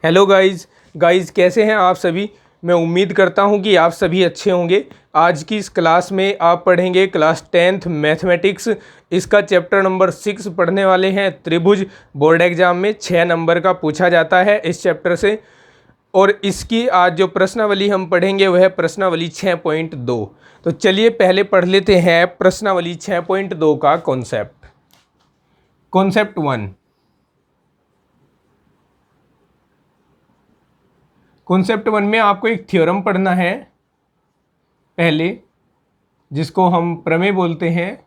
Hello guys कैसे हैं आप सभी। मैं उम्मीद करता हूं कि आप सभी अच्छे होंगे। आज की इस क्लास में आप पढ़ेंगे क्लास 10th मैथमेटिक्स। इसका चैप्टर नंबर 6 पढ़ने वाले हैं। त्रिभुज बोर्ड एग्जाम में 6 नंबर का पूछा जाता है इस चैप्टर से। और इसकी आज जो प्रश्नावली हम पढ़ेंगे वह है प्रश्नावली 6.2। तो चलिए पहले पढ़ लेते हैं प्रश्नावली 6.2 का कॉन्सेप्ट। कॉन्सेप्ट 1। कॉन्सेप्ट 1 में आपको एक थ्योरम पढ़ना है पहले, जिसको हम प्रमेय बोलते हैं।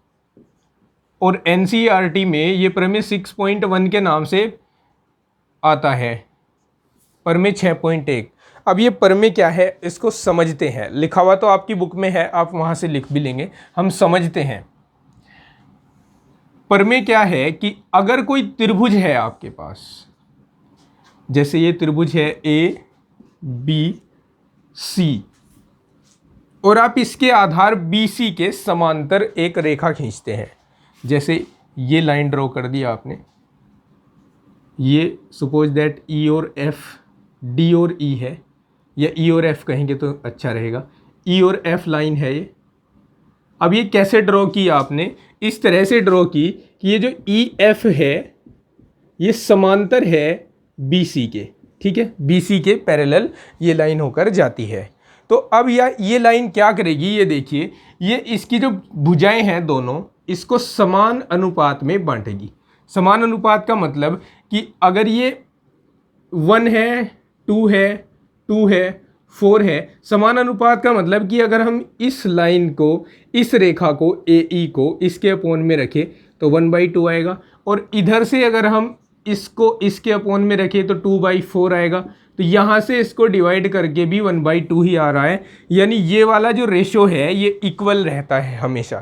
और एनसीईआरटी में ये प्रमेय 6.1 के नाम से आता है, प्रमेय 6.1। अब ये प्रमेय क्या है इसको समझते हैं। लिखा हुआ तो आपकी बुक में है, आप वहाँ से लिख भी लेंगे। हम समझते हैं प्रमेय क्या है कि अगर कोई त्रिभुज है आपके पास, जैसे ये त्रिभुज है ए बी सी, और आप इसके आधार बी सी के समांतर एक रेखा खींचते हैं। जैसे ये लाइन ड्रॉ कर दिया आपने, ये सपोज दैट ई और एफ, डी और ई है, या ई और एफ कहेंगे तो अच्छा रहेगा। ई और एफ लाइन है ये। अब ये कैसे ड्रॉ की आपने? इस तरह से ड्रॉ की कि ये जो ई एफ है ये समांतर है बी सी के, ठीक है, बी सी के पैरेलल ये लाइन होकर जाती है। तो अब ये लाइन क्या करेगी, ये देखिए, ये इसकी जो भुजाएं हैं दोनों, इसको समान अनुपात में बांटेगी। समान अनुपात का मतलब कि अगर ये 1 है, 2 है, 2 है, 4 है, समान अनुपात का मतलब कि अगर हम इस लाइन को, इस रेखा को ए ई को इसके अपोन में रखें तो 1/2 आएगा, और इधर से अगर हम इसको इसके अपोन में रखें तो 2/4 आएगा। तो यहाँ से इसको डिवाइड करके भी 1/2 ही आ रहा है, यानी ये वाला जो रेशो है ये इक्वल रहता है हमेशा।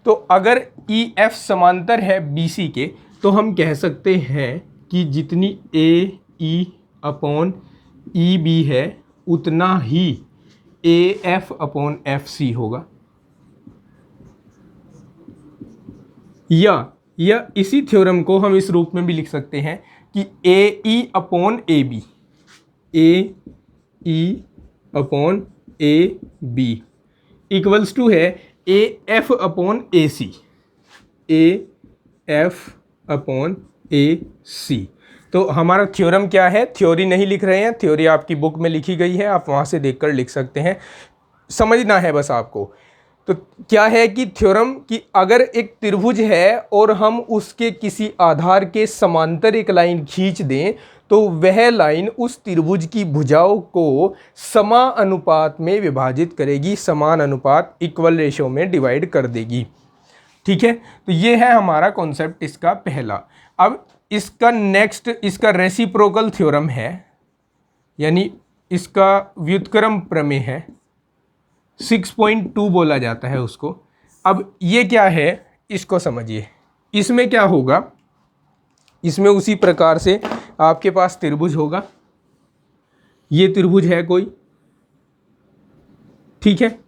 तो अगर ई एफ समांतर है बी सी के तो हम कह सकते हैं कि जितनी ए ई अपॉन ई बी है उतना ही A F upon F C होगा। या इसी थ्योरम को हम इस रूप में भी लिख सकते हैं कि A E upon A B, A E upon A B equals to है A F upon A C, A F upon A C. तो हमारा थ्योरम क्या है? थ्योरी नहीं लिख रहे हैं, थ्योरी आपकी बुक में लिखी गई है, आप वहाँ से देखकर लिख सकते हैं, समझना है बस आपको। तो क्या है कि थ्योरम कि अगर एक त्रिभुज है और हम उसके किसी आधार के समांतर एक लाइन खींच दें तो वह लाइन उस त्रिभुज की भुजाओं को समानुपात में विभाजित करेगी, समान अनुपात इक्वल रेशो में डिवाइड कर देगी। ठीक है, तो ये है हमारा कॉन्सेप्ट इसका पहला। अब इसका नेक्स्ट, इसका रेसिप्रोकल थ्योरम है, यानी इसका व्युत्क्रम प्रमेय है, 6.2 बोला जाता है उसको। अब ये क्या है इसको समझिए। इसमें क्या होगा, इसमें उसी प्रकार से आपके पास त्रिभुज होगा, ये त्रिभुज है कोई, ठीक है,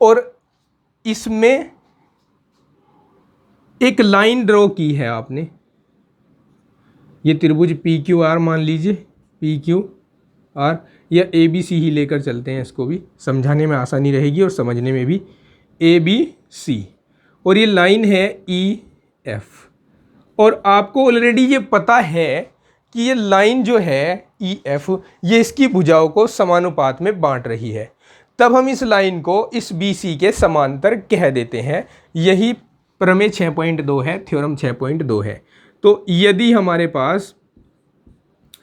और इसमें एक लाइन ड्रॉ की है आपने। ये त्रिभुज पी क्यू आर मान लीजिए, पी क्यू आर, या ए बी सी ही लेकर चलते हैं, इसको भी समझाने में आसानी रहेगी और समझने में भी। ए बी सी, और ये लाइन है ई एफ, और आपको ऑलरेडी ये पता है कि ये लाइन जो है ई एफ ये इसकी भुजाओं को समानुपात में बांट रही है। तब हम इस लाइन को इस बी सी के समांतर कह देते हैं। यही प्रमेय 6.2 है, थ्योरम 6.2 है। तो यदि हमारे पास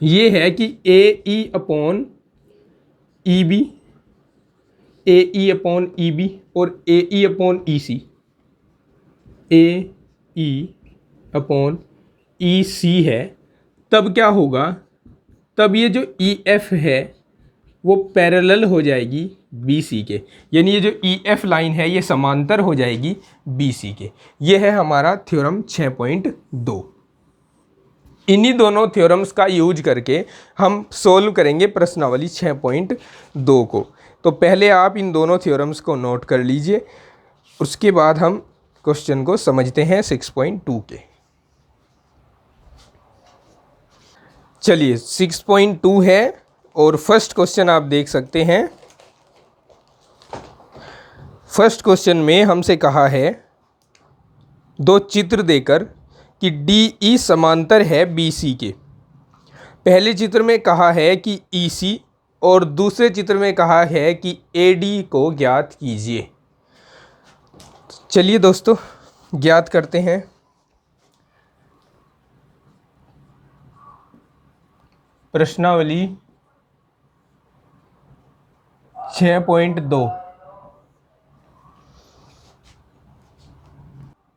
ये है कि A E upon E B, A E upon E B और ए ई अपॉन ई सी, ए ई अपॉन ई सी है, तब क्या होगा? तब ये जो ई एफ है वो पैरेलल हो जाएगी बी सी के, यानी ये जो ई एफ लाइन है ये समांतर हो जाएगी बी सी के। ये है हमारा थ्योरम 6.2। इन्हीं दोनों थ्योरम्स का यूज करके हम सोल्व करेंगे प्रश्नावली 6.2 को। तो पहले आप इन दोनों थ्योरम्स को नोट कर लीजिए, उसके बाद हम क्वेश्चन को समझते हैं 6.2 के। चलिए 6.2 है और फर्स्ट क्वेश्चन आप देख सकते हैं। फर्स्ट क्वेश्चन में हमसे कहा है दो चित्र देकर कि DE समांतर है BC के। पहले चित्र में कहा है कि EC और दूसरे चित्र में कहा है कि AD को ज्ञात कीजिए। चलिए दोस्तों ज्ञात करते हैं। प्रश्नावली 6.2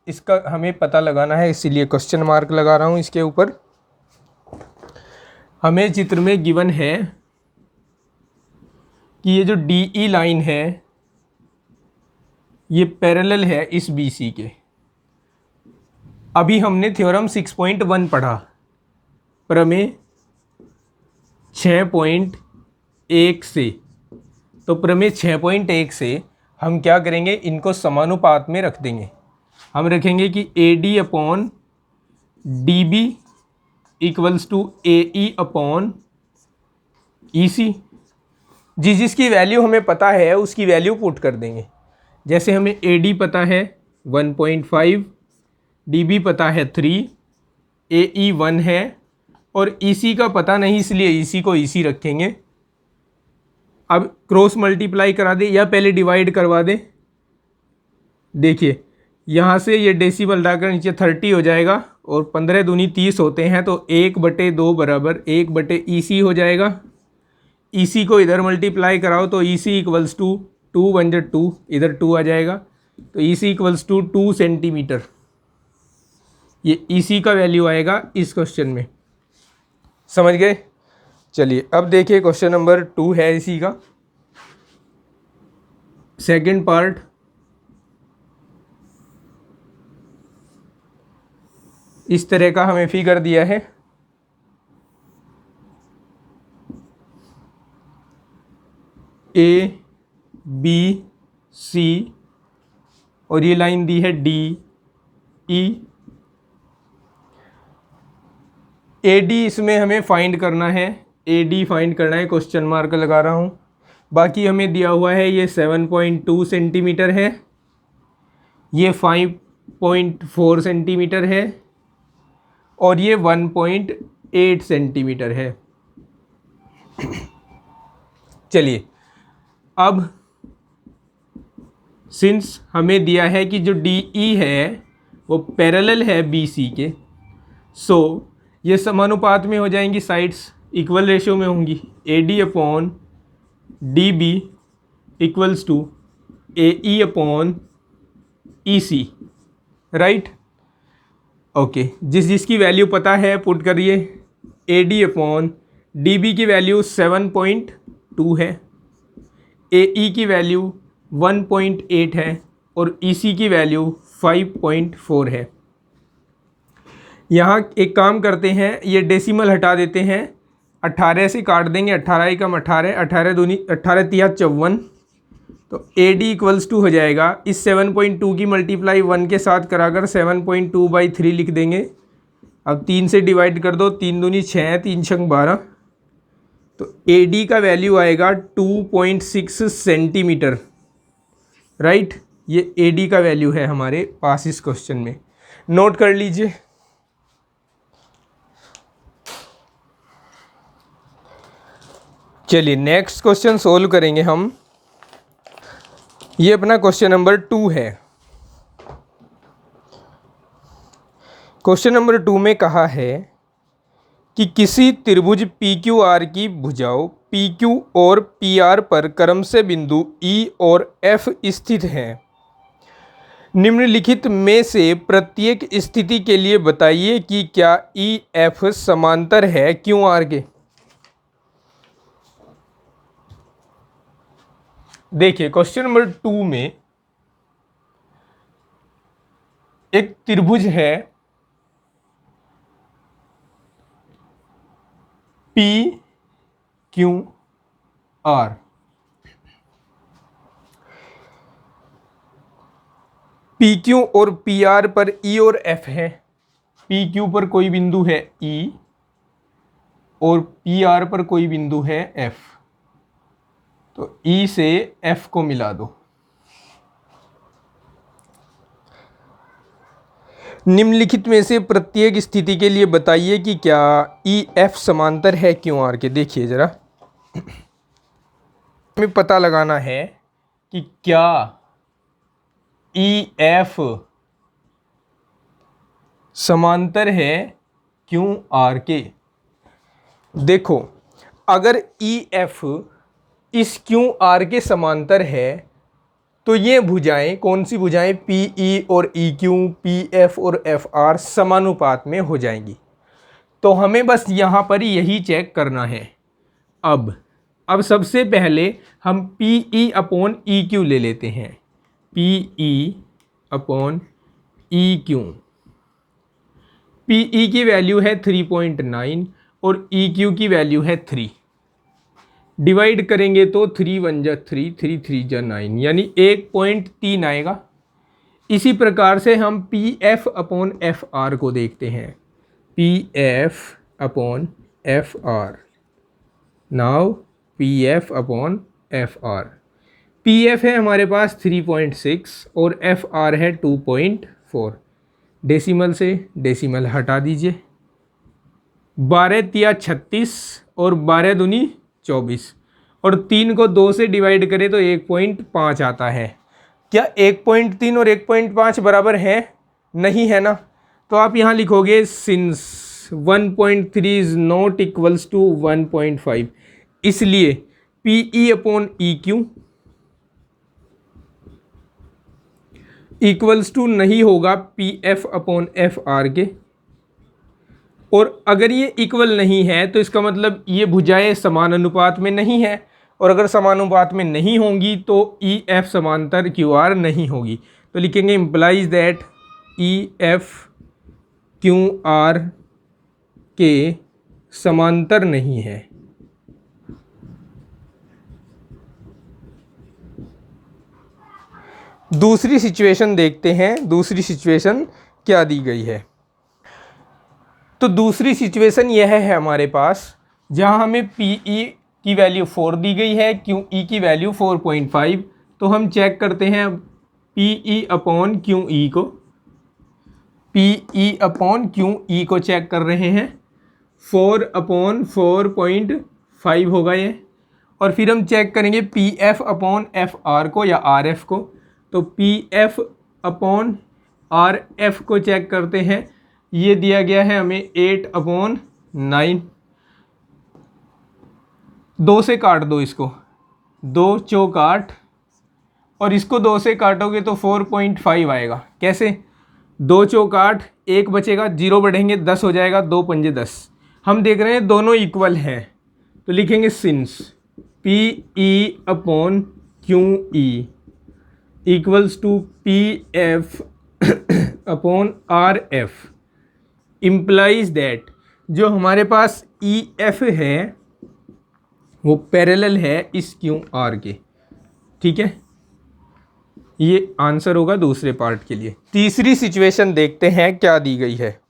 इसका हमें पता लगाना है, इसीलिए क्वेश्चन मार्क लगा रहा हूं इसके ऊपर। हमें चित्र में गिवन है कि ये जो DE लाइन है ये पैरेलल है इस BC के। अभी हमने थ्योरम 6.1 पढ़ा, प्रमेय 6.1 से। तो प्रमेय 6.1 से हम क्या करेंगे, इनको समानुपात में रख देंगे। हम रखेंगे कि AD upon DB equals to AE upon EC। जिसकी वैल्यू हमें पता है उसकी वैल्यू पुट कर देंगे। जैसे हमें AD पता है 1.5, DB पता है 3, AE 1 है और EC का पता नहीं, इसलिए EC को EC रखेंगे। अब क्रॉस मल्टीप्लाई करा दे या पहले डिवाइड करवा दें। देखिए यहाँ से ये डेसिमल डालकर नीचे 30 हो जाएगा और 15 दूनी 30 होते हैं, तो 1/2 बराबर 1/, EC हो जाएगा। EC को इधर मल्टीप्लाई कराओ तो EC इक्वल्स टू 2 1 2, इधर 2 आ जाएगा, तो EC इक्वल्स टू 2 सेंटीमीटर। ये EC का वैल्यू आएगा इस क्वेश्चन में। समझ गए? चलिए अब देखिए क्वेश्चन नंबर 2 है इसी का सेकंड पार्ट। इस तरह का हमें फिगर दिया है। ABC और ये लाइन दी है DE। AD इसमें हमें फाइंड करना है, AD फाइंड करना है, क्वेश्चन मार्क लगा रहा हूँ। बाकी हमें दिया हुआ है ये 7.2 सेंटीमीटर है, ये 5.4 सेंटीमीटर है और ये 1.8 सेंटीमीटर है। चलिए अब सिंस हमें दिया है कि जो DE है वो पैरेलल है BC के, सो ये समानुपात में हो जाएंगी, साइड्स इक्वल रेशियो में होंगी। AD upon DB equals to AE upon EC, right? Okay, जिसकी वैल्यू पता है पुट करिए। AD अपॉन DB की वैल्यू 7.2 है, AE की वैल्यू 1.8 है और EC की वैल्यू 5.4 है। यहाँ एक काम करते हैं, ये डेसिमल हटा देते हैं, 18 से काट देंगे, 18 एकम 18, 18 दूनी 18 तिया 54, तो AD इक्वल्स टू हो जाएगा, इस 7.2 की मल्टीप्लाई 1 के साथ कराकर 7.2/3 लिख देंगे। अब 3 से डिवाइड कर दो, 3 दूनी 6, 3 छंग 12, तो AD का वैल्यू आएगा 2.6 सेंटीमीटर, राइट? ये AD का वैल्यू है हमारे पास इस क्वेश्चन में, नोट कर लीजिए। चलिए नेक्स्ट क्वेश्चन सोल्व करेंगे हम। ये अपना क्वेश्चन नंबर 2 है। क्वेश्चन नंबर 2 में कहा है कि किसी त्रिभुज PQR की भुजाओं PQ और PR पर क्रम से बिंदु E और F स्थित हैं। निम्नलिखित में से प्रत्येक स्थिति के लिए बताइए कि क्या EF समांतर है QR के। देखिए क्वेश्चन नंबर 2 में एक त्रिभुज है PQR। PQ और PR पर E और F है। PQ पर कोई बिंदु है E और पी आर पर कोई बिंदु है एफ, तो ई से एफ को मिला दो। निम्नलिखित में से प्रत्येक स्थिति के लिए बताइए कि क्या ई एफ समांतर है क्यू आर के। देखिए जरा, हमें पता लगाना है कि क्या ई एफ समांतर है क्यू आर के। देखो, अगर ई एफ इस क्यू आर के समांतर है तो ये भुजाएं, कौन सी भुजाएं, पी ई और ई क्यू, पी एफ और एफ आर समानुपात में हो जाएंगी। तो हमें बस यहाँ पर यही चेक करना है। अब सबसे पहले हम P E upon E Q ले लेते हैं। P E upon E Q, P E की वैल्यू है 3.9 और ई क्यू की वैल्यू है 3। डिवाइड करेंगे तो 3 1 जा 3, 3 3 जा 9, यानी 1.3 आएगा। इसी प्रकार से हम P F upon F are को देखते हैं। P F upon F are, now P F upon F are. P F है हमारे पास 3.6 और एफ आर है 2.4। डेसिमल से डेसिमल हटा दीजिए। 12 तिया 36 और 12 दूनी 24, और 3 को 2 से डिवाइड करें तो 1.5 आता है। क्या 1.3 और 1.5 बराबर है? नहीं है ना। तो आप यहाँ लिखोगे since 1.3 is not equals to 1.5, इसलिए P E upon E Q equals to नहीं होगा P F upon F R के। और अगर ये इक्वल नहीं है तो इसका मतलब ये भुजाएं समान अनुपात में नहीं है, और अगर समानुपात में नहीं होंगी तो ई एफ समांतर क्यू आर नहीं होगी। तो लिखेंगे implies that E F Q R के समांतर नहीं है। दूसरी सिचुएशन देखते हैं, दूसरी सिचुएशन क्या दी गई है। तो दूसरी सिचुएशन यह है हमारे पास, जहां हमें पी ई की वैल्यू 4 दी गई है, क्यू ई की वैल्यू 4.5। तो हम चेक करते हैं P E upon Q E को, P E upon Q E को चेक कर रहे हैं। 4 अपॉन 4.5 होगा ये। और फिर हम चेक करेंगे P F upon F are को या आर एफ को। तो P F upon R F को चेक करते हैं। ये दिया गया है हमें 8/9। 2 से काट दो इसको, 2 चौक 8, और इसको 2 से काटोगे तो 4.5 आएगा। कैसे? 2 चौक 8, 1 बचेगा, 0 बढ़ेंगे 10 हो जाएगा, 2 पंजे 10। हम देख रहे हैं दोनों इक्वल हैं, तो लिखेंगे since P E upon Q E equals to P F upon R F implies that जो हमारे पास ई एफ है वो पैरेलल है इस क्यू आर के। ठीक है, ये आंसर होगा दूसरे पार्ट के लिए। तीसरी सिचुएशन देखते हैं क्या दी गई है।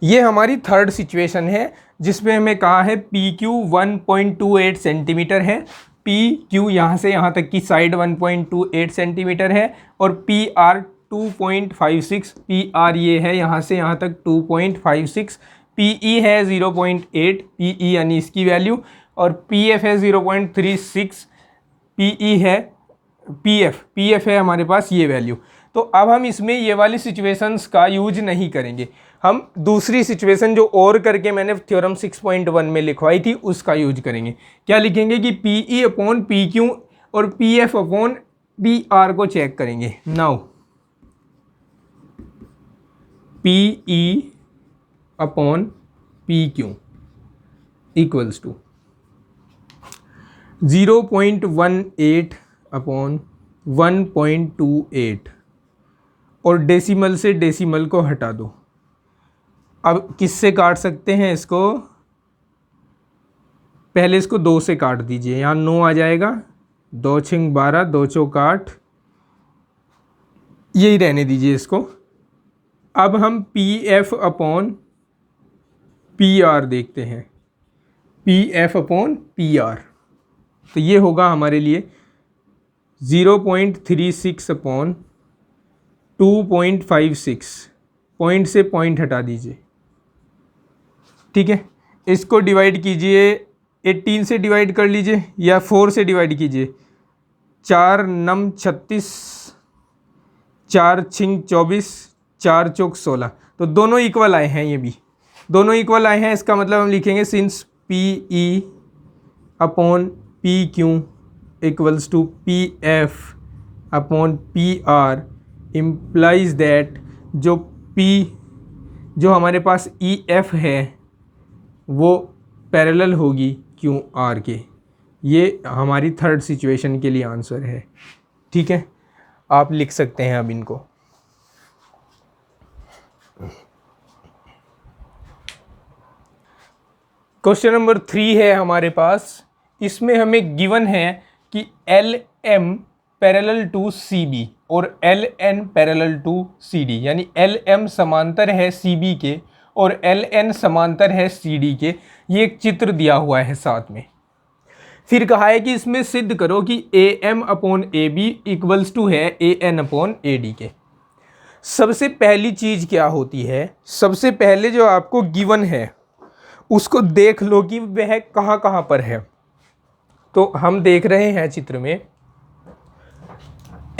ये हमारी थर्ड सिचुएशन है, जिसमें हमें कहा है पी क्यू 1.28 सेंटीमीटर है, पी क्यू यहाँ से यहाँ तक की साइड 1.28 सेंटीमीटर है, और पी आर 2.56, पी आर ये है यहाँ से यहाँ तक 2.56, पी ई है 0.8, पी ई यानी इसकी वैल्यू, और पी एफ है 0.36, पी ई है पी एफ है हमारे पास ये वैल्यू। तो अब हम इसमें ये वाली सिचुएशंस का यूज नहीं करेंगे, हम दूसरी सिचुएशन जो और करके मैंने थ्योरम 6.1 में लिखवाई थी उसका यूज करेंगे। क्या लिखेंगे कि P E upon P Q और P F upon P R को चेक करेंगे। Now P E upon P Q equals to 0.18 upon 1.28, और डेसिमल से डेसिमल को हटा दो। अब किससे काट सकते हैं इसको? पहले इसको 2 से काट दीजिए, यहाँ 9 आ जाएगा, 2 छिंग 12, 2 चौक 8, यही रहने दीजिए इसको। अब हम P F upon P are देखते हैं। P F upon P are. तो ये होगा हमारे लिए 0.36 अपॉन 2.56। पॉइंट से पॉइंट हटा दीजिए, ठीक है। इसको डिवाइड कीजिए, 18 से डिवाइड कर लीजिए या 4 से डिवाइड कीजिए। 4 नम 36, 4 छिंग 24, 4 चौक 16। तो दोनों इक्वल आए हैं, ये भी दोनों इक्वल आए हैं। इसका मतलब हम लिखेंगे since P E upon P Q equals to P F upon P R implies that जो पी जो हमारे पास ई एफ है वो पैरेलल होगी क्यू आर के। ये हमारी थर्ड सिचुएशन के लिए आंसर है, ठीक है। आप लिख सकते हैं अब इनको। क्वेश्चन नंबर 3 है हमारे पास। इसमें हमें गिवन है कि L M parallel to C B और L N parallel to C D, यानी एल एम समांतर है सी बी के और एल एन समांतर है सी डी के। ये एक चित्र दिया हुआ है साथ में। फिर कहा है कि इसमें सिद्ध करो कि A M upon A B equals to है A N upon A D के। सबसे पहली चीज़ क्या होती है, सबसे पहले जो आपको गिवन है उसको देख लो कि वह कहाँ कहाँ पर है। तो हम देख रहे हैं चित्र में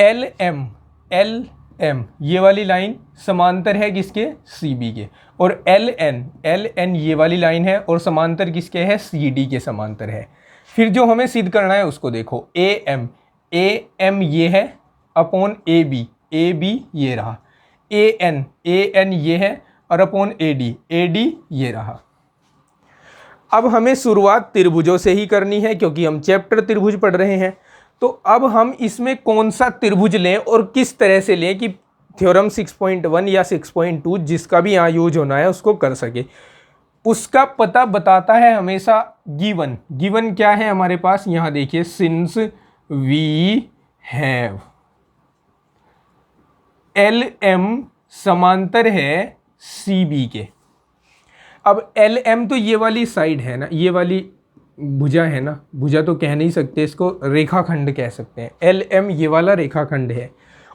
एल एम ये वाली लाइन समांतर है किसके, सी बी के, और एल एन ये वाली लाइन है और समांतर किसके है, सी डी के समांतर है। फिर जो हमें सिद्ध करना है उसको देखो, ए एम ये है अपॉन ए बी ये रहा, ए एन ये है और अपॉन ए डी ये रहा। अब हमें शुरुआत त्रिभुजों से ही करनी है क्योंकि हम चैप्टर त्रिभुज पढ़ रहे हैं। तो अब हम इसमें कौन सा त्रिभुज लें और किस तरह से लें कि थ्योरम 6.1 या 6.2 जिसका भी यहाँ यूज होना है उसको कर सके, उसका पता बताता है हमेशा गिवन क्या है हमारे पास। यहाँ देखिए, since we have L M समांतर है सी बी के। अब एल एम तो ये वाली साइड है ना, ये वाली भुजा है ना, भुजा तो कह नहीं सकते, इसको रेखाखंड कह सकते हैं। एल एम ये वाला रेखाखंड है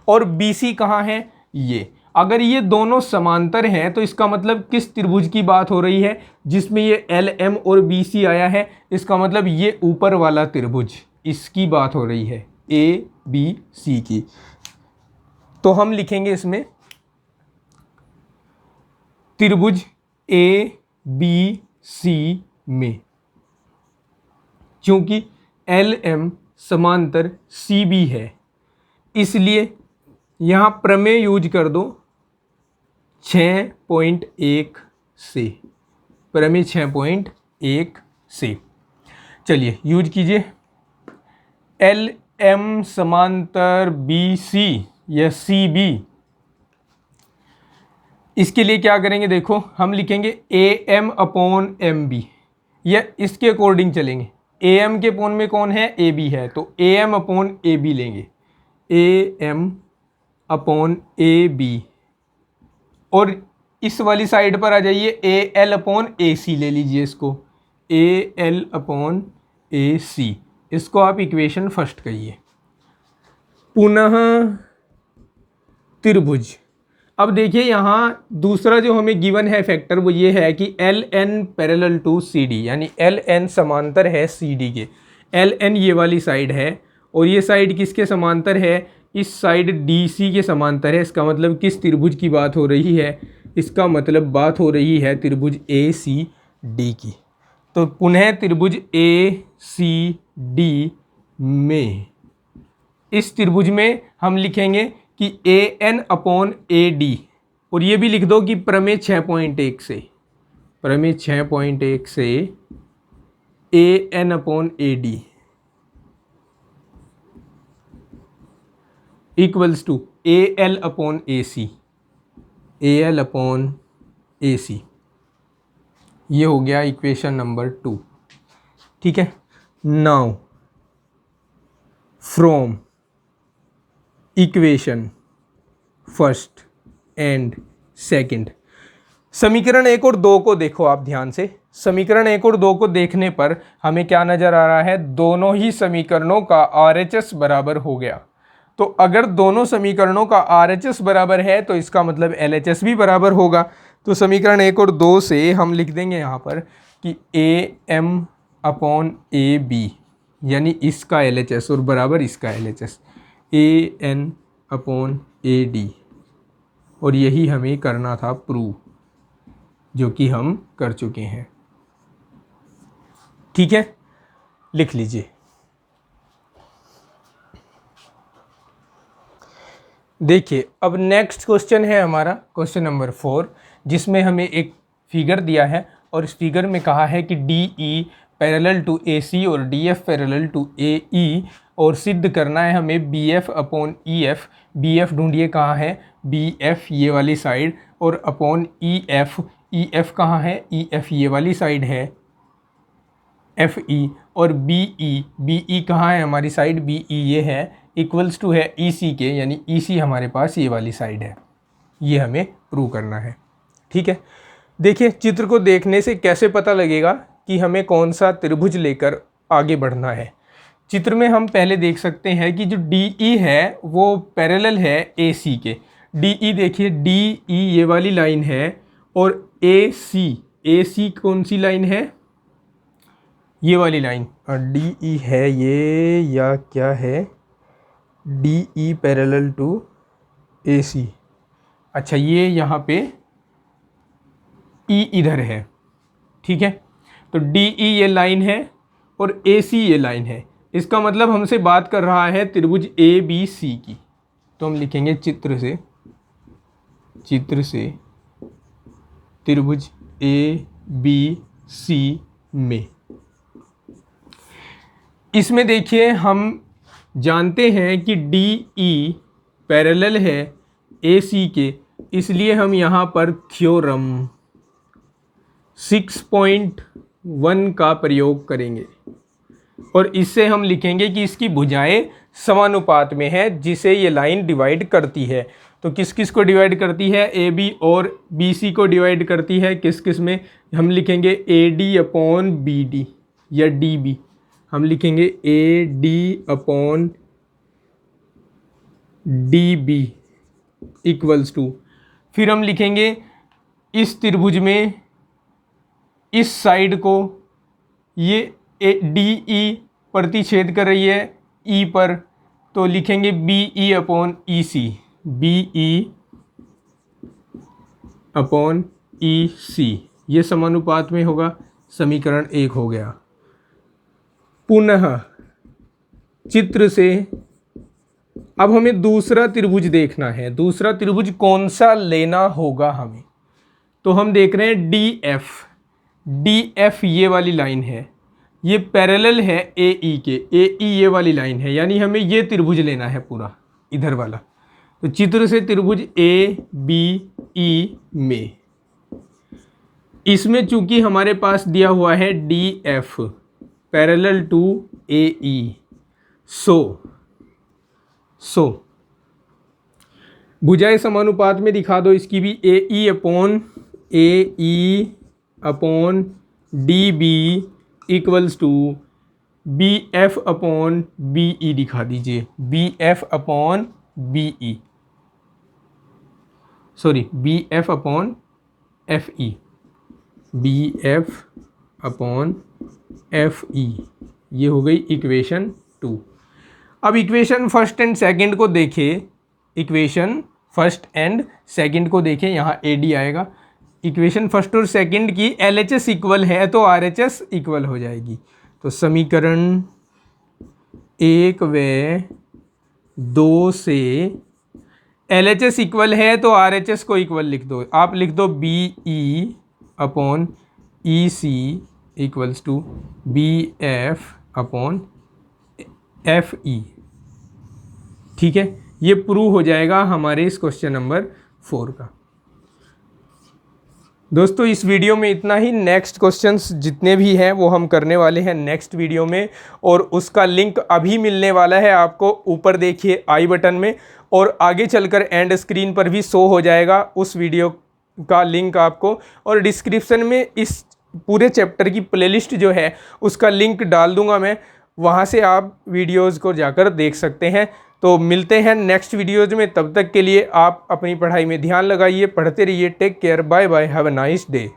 और बी सी कहाँ है, ये। अगर ये दोनों समांतर हैं तो इसका मतलब किस त्रिभुज की बात हो रही है, जिसमें ये एल एम और बी सी आया है। इसका मतलब ये ऊपर वाला त्रिभुज, इसकी बात हो रही है, ए बी सी की। तो हम लिखेंगे इसमें त्रिभुज ए बी सी में, क्योंकि एल एम समांतर सी बी है, इसलिए यहाँ प्रमेय यूज कर दो 6.1 से, प्रमेय 6.1 से। चलिए यूज कीजिए, एल एम समांतर बी सी या सी बी। इसके लिए क्या करेंगे, देखो हम लिखेंगे A M upon M B, या इसके अकॉर्डिंग चलेंगे। ए एम के अपोन में कौन है, ए बी है, तो A M upon A B लेंगे, A M upon A B. और इस वाली साइड पर आ जाइए, ए एल अपॉन ए सी ले लीजिए इसको, ए एल अपॉन ए सी। इसको आप इक्वेशन फर्स्ट कहिए। पुनः त्रिभुज। अब देखिए यहाँ दूसरा जो हमें गिवन है फैक्टर वो ये है कि L N parallel to C D, यानी एल एन समांतर है सी डी के। एल एन ये वाली साइड है और ये साइड किसके समांतर है, इस साइड डी सी के समांतर है। इसका मतलब किस त्रिभुज की बात हो रही है, इसका मतलब बात हो रही है त्रिभुज ए सी डी की। तो पुनः त्रिभुज ए सी डी में, इस त्रिभुज में हम लिखेंगे कि ए एन अपॉन ए डी, और ये भी लिख दो कि प्रमेय 6.1 से, प्रमेय 6.1 से A N upon A D equals to A L upon A C, A L upon A C. ये हो गया इक्वेशन नंबर 2, ठीक है। Now from equation first and second, समीकरण 1 और 2 को देखो आप ध्यान से। समीकरण 1 और 2 को देखने पर हमें क्या नज़र आ रहा है, दोनों ही समीकरणों का RHS बराबर हो गया। तो अगर दोनों समीकरणों का RHS बराबर है तो इसका मतलब LHS भी बराबर होगा। तो समीकरण 1 और 2 से हम लिख देंगे यहाँ पर कि AM/AB यानी इसका LHS और बराबर इसका LHS AN/AD, और यही हमें करना था प्रूव, जो कि हम कर चुके हैं। ठीक है, लिख लीजिए। देखिए अब नेक्स्ट क्वेश्चन है हमारा क्वेश्चन नंबर 4, जिसमें हमें एक फिगर दिया है और इस फिगर में कहा है कि DE पैरेलल टू AC और DF पैरेलल टू AE, और सिद्ध करना है हमें BF/EF। BF ढूंढिए कहाँ है, BF ये वाली साइड, और अपॉन EF कहाँ है, EF ये वाली साइड है, FE, और BE कहाँ है हमारी साइड, BE ये है, इक्वल्स टू है EC के, यानी EC हमारे पास ये वाली साइड है। ये हमें प्रूव करना है। ठीक है, देखिए चित्र को देखने से कैसे पता लगेगा कि हमें कौन सा त्रिभुज लेकर आगे बढ़ना है। चित्र में हम पहले देख सकते हैं कि जो DE है वो पैरेलल है AC के। DE देखिए, DE ये वाली लाइन है, और AC कौन सी लाइन है, ये वाली लाइन, और DE है ये, या क्या है, DE पैरेलल टू AC। अच्छा, ये यहाँ पे E इधर है। ठीक है, तो DE ये लाइन है और AC ये लाइन है। इसका मतलब हमसे बात कर रहा है त्रिभुज ABC की। तो हम लिखेंगे चित्र से त्रिभुज ABC में। इसमें देखिए हम जानते हैं कि DE पैरेलल है AC के, इसलिए हम यहाँ पर थ्योरम 6.1 का प्रयोग करेंगे, और इससे हम लिखेंगे कि इसकी भुजाएं समानुपात में है, जिसे ये लाइन डिवाइड करती है। तो किस किस को डिवाइड करती है, AB और BC को डिवाइड करती है। किस किस में, हम लिखेंगे AD/BD या DB, हम लिखेंगे AD/DB इक्वल्स टू, फिर हम लिखेंगे इस त्रिभुज में इस साइड को ये DE प्रतिच्छेद कर रही है E पर, तो लिखेंगे BE/EC, BE/EC, ये समानुपात में होगा। समीकरण 1 हो गया। पुनः चित्र से अब हमें दूसरा त्रिभुज देखना है। दूसरा त्रिभुज कौन सा लेना होगा हमें, तो हम देख रहे हैं DF ये वाली लाइन है, ये पैरेलल है AE के, AE ये वाली लाइन है, यानी हमें ये त्रिभुज लेना है पूरा इधर वाला। तो चित्र से त्रिभुज ABE में, इसमें चूंकि हमारे पास दिया हुआ है DF पैरेलल टू AE, सो भुजाएं समानुपात में दिखा दो इसकी भी, AE/DB इक्वल्स टू BF/BE दिखा दीजिए, BF/BE, सॉरी BF/FE, BF/FE, ये हो गई इक्वेशन 2। अब इक्वेशन फर्स्ट एंड सेकंड को देखें, इक्वेशन फर्स्ट एंड सेकंड को देखें, यहाँ AD आएगा। इक्वेशन फर्स्ट और सेकंड की LHS इक्वल है तो RHS इक्वल हो जाएगी। तो समीकरण 1 व 2 से LHS इक्वल है तो RHS को इक्वल लिख दो। आप लिख दो BE/EC इक्वल्स टू BF/FE। ठीक है, ये प्रूव हो जाएगा हमारे इस क्वेश्चन नंबर 4 का। दोस्तों इस वीडियो में इतना ही। नेक्स्ट क्वेश्चंस जितने भी हैं वो हम करने वाले हैं नेक्स्ट वीडियो में, और उसका लिंक अभी मिलने वाला है आपको, ऊपर देखिए आई बटन में, और आगे चलकर एंड स्क्रीन पर भी शो हो जाएगा उस वीडियो का लिंक आपको, और डिस्क्रिप्शन में इस पूरे चैप्टर की प्लेलिस्ट जो है उसका लिंक डाल दूंगा मैं, वहाँ से आप वीडियोज़ को जाकर देख सकते हैं। तो मिलते हैं नेक्स्ट वीडियोज़ में, तब तक के लिए आप अपनी पढ़ाई में ध्यान लगाइए, पढ़ते रहिए। Take care, bye bye, have a nice day.